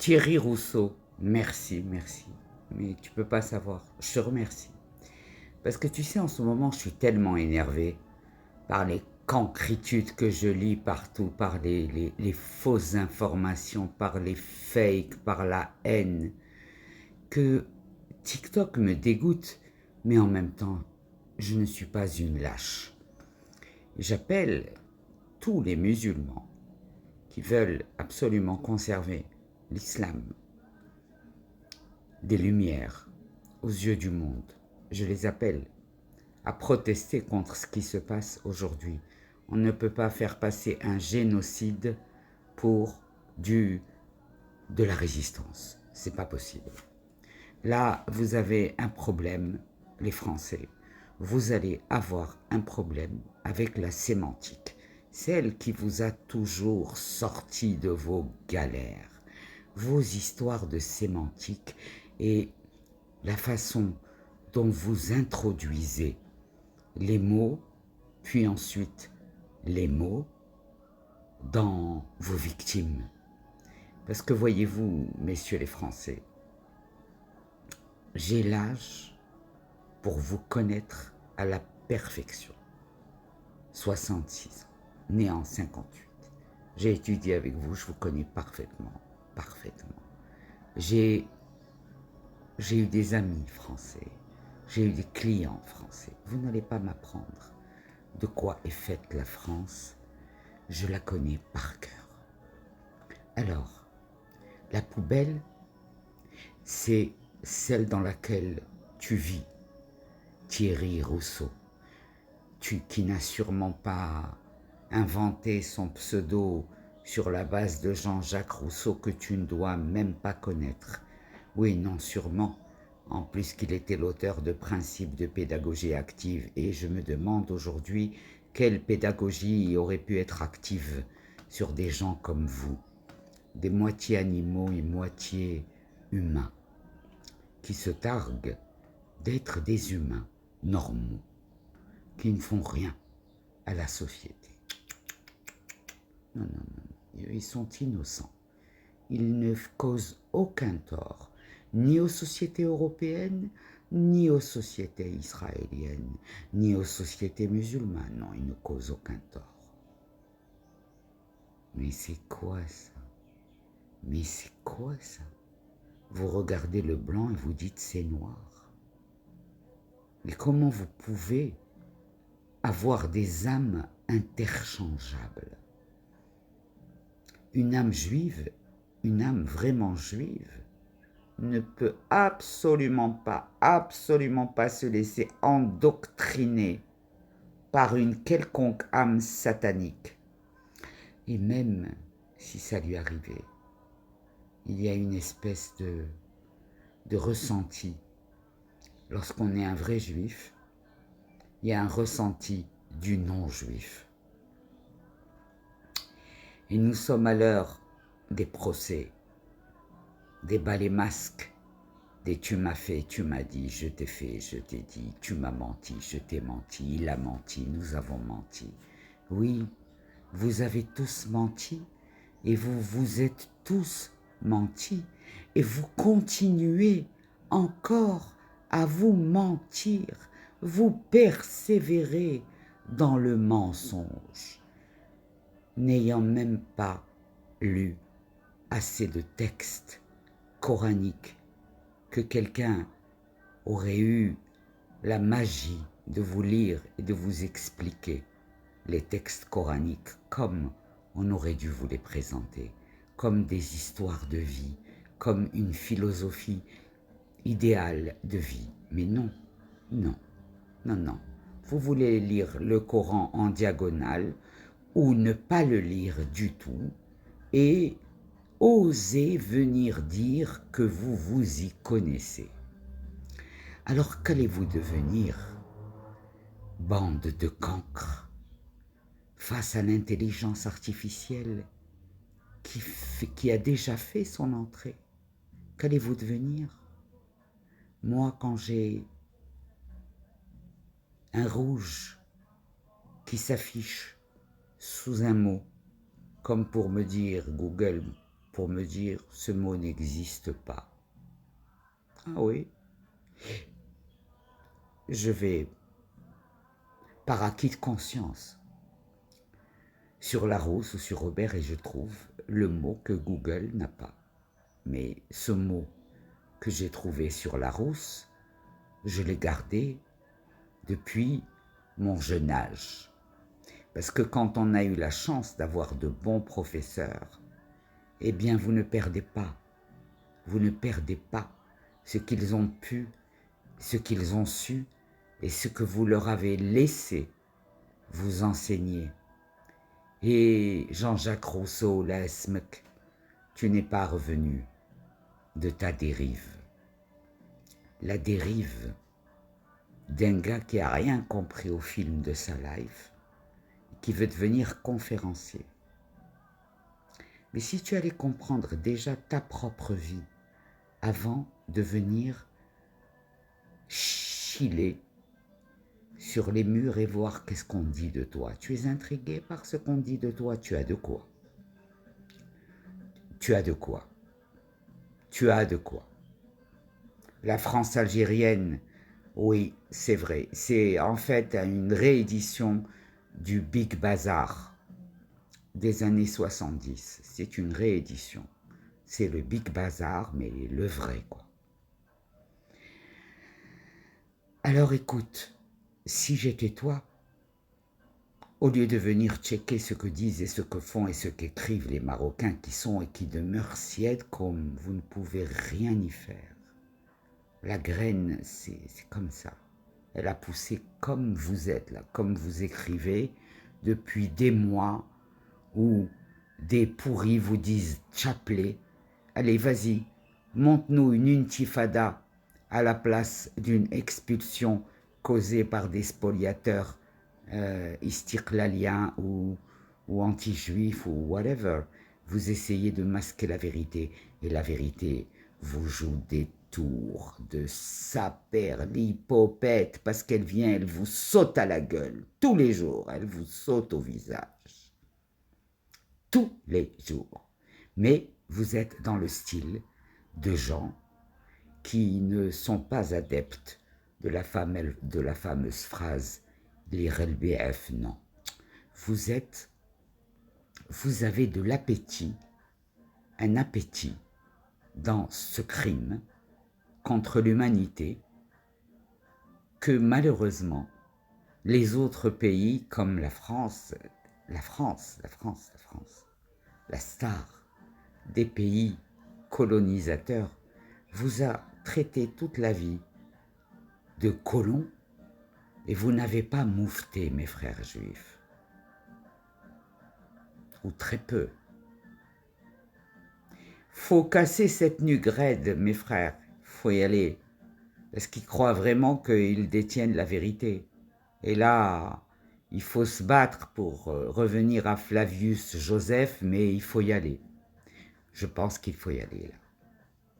Thierry Rousseau, merci, merci. Mais tu peux pas savoir, je te remercie. Parce que tu sais, en ce moment, je suis tellement énervé par les cancritudes que je lis partout, par les fausses informations, par les fakes, par la haine, que TikTok me dégoûte, mais en même temps, je ne suis pas une lâche. J'appelle tous les musulmans qui veulent absolument conserver l'islam des lumières aux yeux du monde. Je les appelle à protester contre ce qui se passe aujourd'hui. On ne peut pas faire passer un génocide pour de la résistance. C'est pas possible. Là, vous avez un problème, les Français. Vous allez avoir un problème avec la sémantique, celle qui vous a toujours sorti de vos galères, vos histoires de sémantique et la façon dont vous introduisez les mots, puis ensuite les mots dans vos victimes. Parce que voyez-vous, messieurs les Français, j'ai l'âge pour vous connaître à la perfection. 66 ans, né en 58. J'ai étudié avec vous, je vous connais parfaitement, parfaitement. J'ai eu des amis français, j'ai eu des clients français. Vous n'allez pas m'apprendre de quoi est faite la France, je la connais par cœur. Alors, la poubelle, c'est celle dans laquelle tu vis, Thierry Rousseau, qui n'a sûrement pas inventé son pseudo sur la base de Jean-Jacques Rousseau que tu ne dois même pas connaître. Oui, non, sûrement, en plus qu'il était l'auteur de Principes de pédagogie active, et je me demande aujourd'hui quelle pédagogie aurait pu être active sur des gens comme vous, des moitiés animaux et moitié humains, qui se targuent d'être des humains normaux, qui ne font rien à la société. Non, non, non, ils sont innocents. Ils ne causent aucun tort, ni aux sociétés européennes, ni aux sociétés israéliennes, ni aux sociétés musulmanes. Non, ils ne causent aucun tort. Mais c'est quoi ça? Mais c'est quoi ça? Vous regardez le blanc et vous dites c'est noir. Mais comment vous pouvez avoir des âmes interchangeables? Une âme juive, une âme vraiment juive, ne peut absolument pas se laisser endoctriner par une quelconque âme satanique. Et même si ça lui arrivait, il y a une espèce de ressenti. Lorsqu'on est un vrai juif, il y a un ressenti du non-juif. Et nous sommes à l'heure des procès, des balais masques, des tu m'as fait, tu m'as dit, je t'ai fait, je t'ai dit, tu m'as menti, je t'ai menti, il a menti, nous avons menti. Oui, vous avez tous menti et vous vous êtes tous menti et vous continuez encore à vous mentir, vous persévérez dans le mensonge, n'ayant même pas lu assez de textes coraniques que quelqu'un aurait eu la magie de vous lire et de vous expliquer les textes coraniques comme on aurait dû vous les présenter, comme des histoires de vie, comme une philosophie idéale de vie. Mais non, non, non, non. Vous voulez lire le Coran en diagonale ou ne pas le lire du tout et oser venir dire que vous vous y connaissez. Alors qu'allez-vous devenir, bande de cancres, face à l'intelligence artificielle qui a déjà fait son entrée? Qu'allez-vous devenir? Moi, quand j'ai un rouge qui s'affiche sous un mot, comme pour me dire Google, pour me dire « ce mot n'existe pas ». Ah oui, je vais, par acquis de conscience, sur Larousse ou sur Robert et je trouve le mot que Google n'a pas. Mais ce mot que j'ai trouvé sur Larousse, je l'ai gardé depuis mon jeune âge. Parce que quand on a eu la chance d'avoir de bons professeurs, eh bien vous ne perdez pas ce qu'ils ont pu, ce qu'ils ont su et ce que vous leur avez laissé vous enseigner. Et Jean-Jacques Rousseau, la SMEC, tu n'es pas revenu de ta dérive. La dérive d'un gars qui n'a rien compris au film de sa life, qui veut devenir conférencier. Mais si tu allais comprendre déjà ta propre vie avant de venir chiller sur les murs et voir qu'est-ce qu'on dit de toi. Tu es intrigué par ce qu'on dit de toi, tu as de quoi. Tu as de quoi. Tu as de quoi. La France algérienne, oui, c'est vrai. C'est en fait une réédition du Big Bazar des années 70. C'est une réédition. C'est le Big Bazar, mais le vrai, quoi. Alors écoute, si j'étais toi, au lieu de venir checker ce que disent et ce que font et ce qu'écrivent les Marocains qui sont et qui demeurent si aides comme vous ne pouvez rien y faire. La graine, c'est comme ça. Elle a poussé comme vous êtes là, comme vous écrivez depuis des mois où des pourris vous disent chapelet. Allez, vas-y, monte-nous une intifada à la place d'une expulsion causée par des spoliateurs istiklaliens ou anti-juifs ou whatever. Vous essayez de masquer la vérité et la vérité vous joue des tours de saperlipopette parce qu'elle vient, elle vous saute à la gueule tous les jours, elle vous saute au visage. Tous les jours. Mais vous êtes dans le style de gens qui ne sont pas adeptes de la fameuse phrase « lire le BF », non. Vous avez de l'appétit, un appétit dans ce crime contre l'humanité que malheureusement les autres pays comme la France, la star des pays colonisateurs, vous a traité toute la vie de colons et vous n'avez pas moufté, mes frères juifs. Ou très peu. Faut casser cette nuque raide, mes frères. Faut y aller. Parce qu'ils croient vraiment qu'ils détiennent la vérité. Et là, il faut se battre pour revenir à Flavius Joseph, mais il faut y aller. Je pense qu'il faut y aller là.